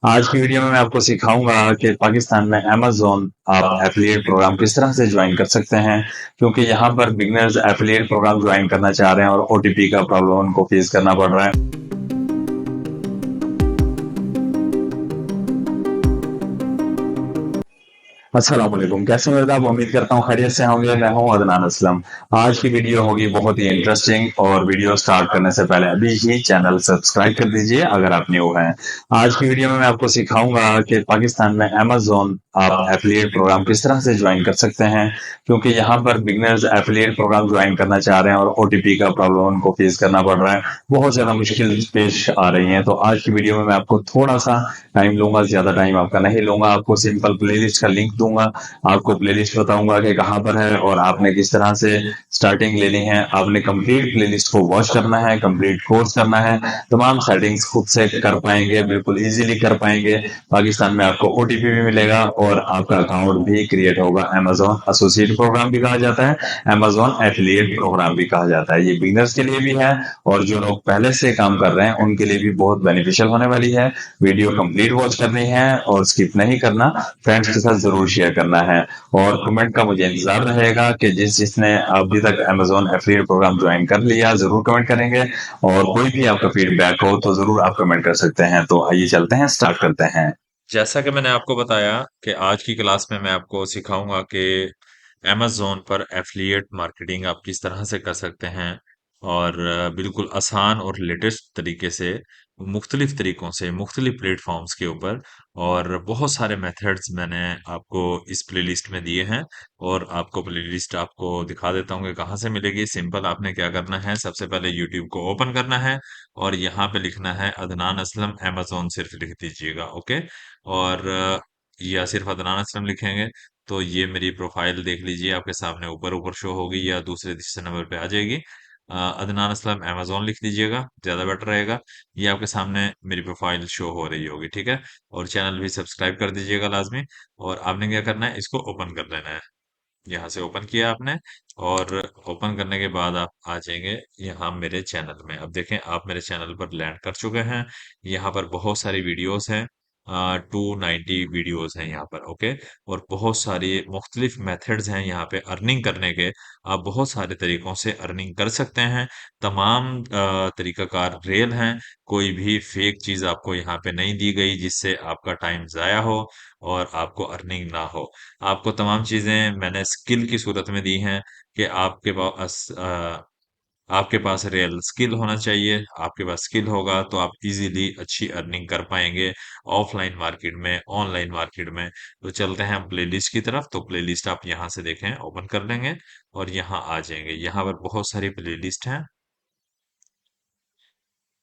आज की वीडियो में मैं आपको सिखाऊंगा कि पाकिस्तान में अमेज़न आप एफिलिएट प्रोग्राम किस तरह से ज्वाइन कर सकते हैं, क्योंकि यहाँ पर बिगनर्स एफिलिएट प्रोग्राम ज्वाइन करना चाह रहे हैं और ओटीपी का प्रॉब्लम उनको फेस करना पड़ रहा है। अस्सलाम वालेकुम, कैसे हैं आप? उम्मीद करता हूँ खैरियत से होंगे। मैं हूँ अदनान असलम। आज की वीडियो होगी बहुत ही इंटरेस्टिंग, और वीडियो स्टार्ट करने से पहले अभी ही चैनल सब्सक्राइब कर दीजिए अगर आप न्यू हैं। आज की वीडियो में मैं आपको सिखाऊंगा कि पाकिस्तान में अमेज़न आप एफिलिएट प्रोग्राम किस तरह से ज्वाइन कर सकते हैं, क्योंकि यहाँ पर बिगनर्स एफिलिएट प्रोग्राम ज्वाइन करना चाह रहे हैं और ओटीपी का प्रॉब्लम उनको फेस करना पड़ रहा है। बहुत ज़्यादा मुश्किल पेश आ रही हैं। तो आज की वीडियो में मैं आपको थोड़ा सा टाइम लूंगा, ज्यादा टाइम आपका नहीं लूंगा। आपको सिंपल प्लेलिस्ट का लिंक दूंगा, आपको प्लेलिस्ट बताऊंगा कि कहाँ पर है और आपने किस तरह से स्टार्टिंग लेनी है। आपने कंप्लीट प्लेलिस्ट को वॉच करना है, कंप्लीट कोर्स करना है, तमाम सेटिंग्स खुद से कर पाएंगे, बिल्कुल इजीली कर पाएंगे। पाकिस्तान में आपको ओटीपी भी मिलेगा और आपका अकाउंट भी क्रिएट होगा। अमेजोन एसोसिएट प्रोग्राम भी कहा जाता है, अमेजोन एफिलिएट प्रोग्राम भी कहा जाता है। ये बिगनर्स के लिए भी है और जो लोग पहले से काम कर रहे हैं उनके लिए भी बहुत बेनिफिशियल होने वाली है। वीडियो कंप्लीट वॉच करनी है और स्किप नहीं करना, फ्रेंड्स के साथ जरूर शेयर करना है। और कमेंट का मुझे इंतजार रहेगा कि जिसने अभी तक अमेजोन एफिलिएट प्रोग्राम ज्वाइन कर लिया जरूर कमेंट करेंगे। और कोई भी आपका फीडबैक हो तो जरूर आप कमेंट कर सकते हैं। तो आइए चलते हैं, स्टार्ट करते हैं। जैसा कि मैंने आपको बताया कि आज की क्लास में मैं आपको सिखाऊंगा कि अमेज़न पर एफ़िलिएट मार्केटिंग आप किस तरह से कर सकते हैं और बिल्कुल आसान और लेटेस्ट तरीके से मुख्तलिफ तरीकों से मुख्तलिफ प्लेटफॉर्म्स के ऊपर। और बहुत सारे मेथड्स मैंने आपको इस प्लेलिस्ट में दिए हैं और आपको प्लेलिस्ट आपको दिखा देता हूँ कि कहाँ से मिलेगी। सिंपल आपने क्या करना है, सबसे पहले यूट्यूब को ओपन करना है और यहाँ पे लिखना है अदनान असलम अमेज़न, सिर्फ लिख दीजिएगा, ओके। और या सिर्फ अदनान असलम लिखेंगे तो ये मेरी प्रोफाइल देख लीजिए, आपके सामने ऊपर ऊपर शो होगी या दूसरे तीसरे नंबर पे आ जाएगी। अदनान असलम अमेज़न लिख दीजिएगा, ज़्यादा बेटर रहेगा। ये आपके सामने मेरी प्रोफाइल शो हो रही होगी, ठीक है। और चैनल भी सब्सक्राइब कर दीजिएगा लाजमी। और आपने क्या करना है, इसको ओपन कर लेना है। यहाँ से ओपन किया आपने और ओपन करने के बाद आप आ जाएंगे यहाँ मेरे चैनल में। अब देखें, आप मेरे चैनल पर लैंड कर चुके हैं। यहाँ पर बहुत सारी वीडियोस हैं, 290 वीडियोस हैं यहाँ पर, ओके। और बहुत सारी मुख्तलिफ मेथड्स हैं यहाँ पे अर्निंग करने के। आप बहुत सारे तरीकों से अर्निंग कर सकते हैं। तमाम तरीकाकार रेल हैं। कोई भी फेक चीज़ आपको यहाँ पे नहीं दी गई जिससे आपका टाइम ज़ाया हो और आपको अर्निंग ना हो। आपको तमाम चीजें मैंने स्किल की सूरत में दी हैं कि आपके पास रियल स्किल होना चाहिए। आपके पास स्किल होगा तो आप इजीली अच्छी अर्निंग कर पाएंगे, ऑफलाइन मार्केट में, ऑनलाइन मार्केट में। तो चलते हैं हम प्लेलिस्ट की तरफ। तो प्लेलिस्ट आप यहाँ से देखें, ओपन कर लेंगे और यहाँ आ जाएंगे। यहाँ पर बहुत सारी प्लेलिस्ट हैं,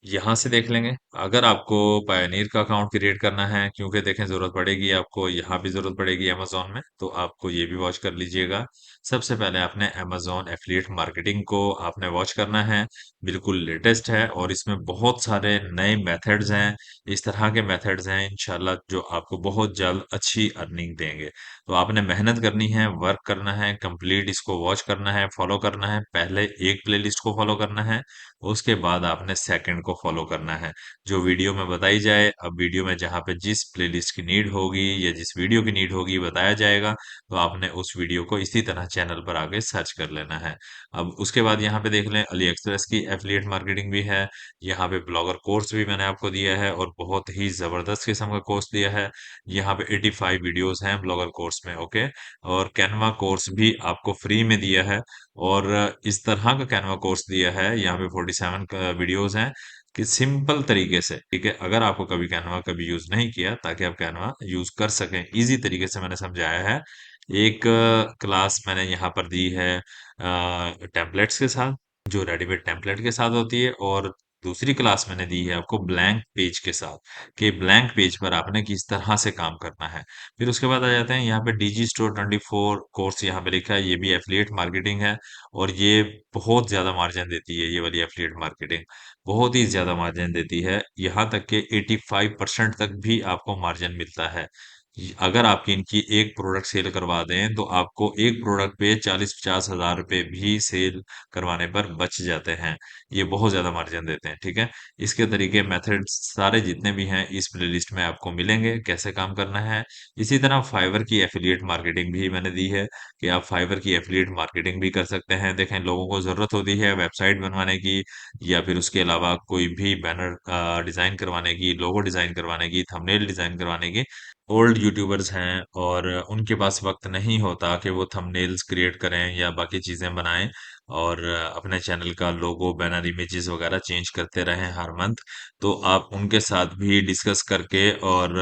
यहाँ से देख लेंगे। अगर आपको पायनीर का अकाउंट क्रिएट करना है, क्योंकि देखें जरूरत पड़ेगी आपको, यहाँ भी जरूरत पड़ेगी अमेजोन में, तो आपको ये भी वॉच कर लीजिएगा। सबसे पहले आपने अमेजोन एफिलिएट मार्केटिंग को आपने वॉच करना है। बिल्कुल लेटेस्ट है और इसमें बहुत सारे नए मेथड्स हैं। इस तरह के मेथड्स हैं इंशाल्लाह जो आपको बहुत जल्द अच्छी अर्निंग देंगे। तो आपने मेहनत करनी है, वर्क करना है, कंप्लीट इसको वॉच करना है, फॉलो करना है। पहले एक प्लेलिस्ट को फॉलो करना है, उसके बाद आपने सेकंड को फॉलो करना है जो वीडियो में बताई जाए। अब वीडियो में जहाँ पे जिस प्लेलिस्ट की नीड होगी या जिस वीडियो की नीड होगी बताया जाएगा, तो आपने उस वीडियो को इसी तरह चैनल पर आके सर्च कर लेना है। अब उसके बाद यहाँ पे देख लें, अली एक्सप्रेस की एफिलिएट मार्केटिंग भी है। यहाँ पे ब्लॉगर कोर्स भी मैंने आपको दिया है और बहुत ही जबरदस्त किस्म का कोर्स दिया है। यहाँ पे 85 वीडियोस हैं ब्लॉगर कोर्स में, ओके। और कैनवा कोर्स भी आपको फ्री में दिया है। और इस तरह का कैनवा कोर्स दिया है, यहाँ पे 47 का वीडियोस हैं कि सिंपल तरीके से, ठीक है। अगर आपको कभी कैनवा कभी यूज नहीं किया, ताकि आप कैनवा यूज कर सकें इजी तरीके से, मैंने समझाया है। एक क्लास मैंने यहाँ पर दी है टेम्पलेट्स के साथ, जो रेडीमेड टेम्पलेट के साथ होती है। और दूसरी क्लास मैंने दी है आपको ब्लैंक पेज के साथ, कि ब्लैंक पेज पर आपने किस तरह से काम करना है। फिर उसके बाद आ जाते हैं यहाँ पे डीजी स्टोर 24 कोर्स, यहाँ पे लिखा है, ये भी एफिलिएट मार्केटिंग है। और ये बहुत ज्यादा मार्जिन देती है, ये वाली एफिलिएट मार्केटिंग बहुत ही ज्यादा मार्जिन देती है। यहाँ तक कि 85% तक भी आपको मार्जिन मिलता है। अगर आपकी इनकी एक प्रोडक्ट सेल करवा दें तो आपको एक प्रोडक्ट पे 40-50 हजार रुपए भी सेल करवाने पर बच जाते हैं। ये बहुत ज्यादा मार्जिन देते हैं, ठीक है। इसके तरीके मेथड सारे जितने भी हैं इस प्लेलिस्ट में आपको मिलेंगे, कैसे काम करना है। इसी तरह फाइवर की एफिलिएट मार्केटिंग भी मैंने दी है कि आप फाइवर की एफिलिएट मार्केटिंग भी कर सकते हैं। देखें, लोगों को जरूरत होती है वेबसाइट बनवाने की, या फिर उसके अलावा कोई भी बैनर डिजाइन करवाने की, लोगो डिजाइन करवाने की, थंबनेल डिजाइन करवाने की। ओल्ड यूट्यूबर्स हैं और उनके पास वक्त नहीं होता कि वो थंबनेल्स क्रिएट करें या बाकी चीजें बनाएं और अपने चैनल का लोगो, बैनर, इमेजेस वगैरह चेंज करते रहें हर मंथ। तो आप उनके साथ भी डिस्कस करके और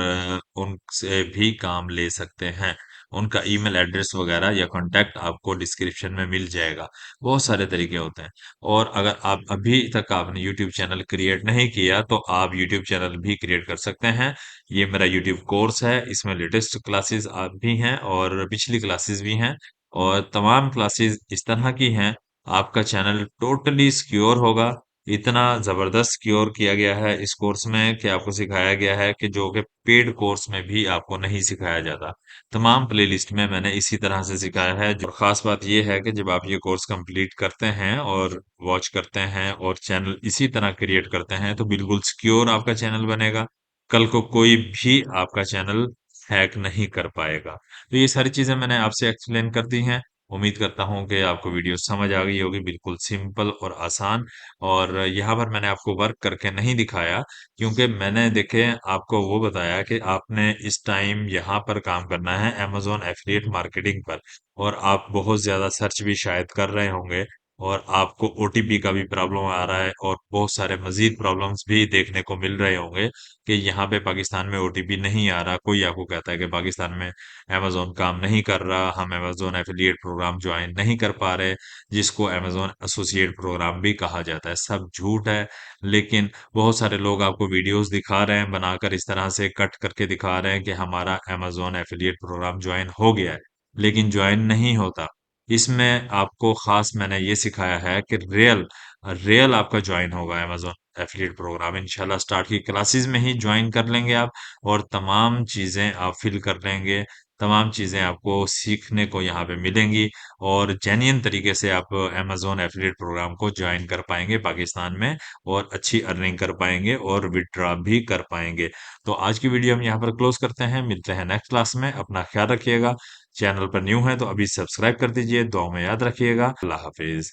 उनसे भी काम ले सकते हैं। उनका ईमेल एड्रेस वगैरह या कांटेक्ट आपको डिस्क्रिप्शन में मिल जाएगा। बहुत सारे तरीके होते हैं। और अगर आप अभी तक आपने यूट्यूब चैनल क्रिएट नहीं किया तो आप यूट्यूब चैनल भी क्रिएट कर सकते हैं। ये मेरा यूट्यूब कोर्स है, इसमें लेटेस्ट क्लासेस आप भी हैं और पिछली क्लासेस भी हैं, और तमाम क्लासेस इस तरह की हैं। आपका चैनल टोटली सिक्योर होगा। इतना जबरदस्त सिक्योर किया गया है इस कोर्स में कि आपको सिखाया गया है कि जो कि पेड कोर्स में भी आपको नहीं सिखाया जाता। तमाम प्लेलिस्ट में मैंने इसी तरह से सिखाया है। जो खास बात यह है कि जब आप ये कोर्स कंप्लीट करते हैं और वॉच करते हैं और चैनल इसी तरह क्रिएट करते हैं तो बिल्कुल सिक्योर आपका चैनल बनेगा। कल को कोई भी आपका चैनल हैक नहीं कर पाएगा। तो ये सारी चीजें मैंने आपसे एक्सप्लेन कर दी हैं। उम्मीद करता हूँ कि आपको वीडियो समझ आ गई होगी, बिल्कुल सिंपल और आसान। और यहाँ पर मैंने आपको वर्क करके नहीं दिखाया क्योंकि मैंने देखे आपको वो बताया कि आपने इस टाइम यहाँ पर काम करना है amazon एफिलिएट मार्केटिंग पर। और आप बहुत ज्यादा सर्च भी शायद कर रहे होंगे और आपको ओटीपी का भी प्रॉब्लम आ रहा है और बहुत सारे मजीद प्रॉब्लम्स भी देखने को मिल रहे होंगे कि यहाँ पे पाकिस्तान में ओटीपी नहीं आ रहा। कोई आपको कहता है कि पाकिस्तान में अमेज़न काम नहीं कर रहा, हम अमेज़न एफिलिएट प्रोग्राम ज्वाइन नहीं कर पा रहे, जिसको अमेज़न एसोसिएट प्रोग्राम भी कहा जाता है। सब झूठ है। लेकिन बहुत सारे लोग आपको वीडियोस दिखा रहे हैं, बनाकर इस तरह से कट करके दिखा रहे हैं कि हमारा अमेज़न एफिलिएट प्रोग्राम ज्वाइन हो गया है, लेकिन ज्वाइन नहीं होता। इसमें आपको खास मैंने ये सिखाया है कि रियल रियल आपका ज्वाइन होगा अमेज़न एफिलिएट प्रोग्राम। इंशाल्लाह स्टार्ट की क्लासेस में ही ज्वाइन कर लेंगे आप, और तमाम चीजें आप फिल कर लेंगे। तमाम चीजें आपको सीखने को यहाँ पे मिलेंगी और जेन्युइन तरीके से आप अमेज़न एफिलिएट प्रोग्राम को ज्वाइन कर पाएंगे पाकिस्तान में, और अच्छी अर्निंग कर पाएंगे और विड्रॉ भी कर पाएंगे। तो आज की वीडियो हम यहाँ पर क्लोज करते हैं, मिलते हैं नेक्स्ट क्लास में। अपना ख्याल रखिएगा। चैनल पर न्यू है तो अभी सब्सक्राइब कर दीजिए। दुआ में याद रखिएगा। अल्लाह हाफिज।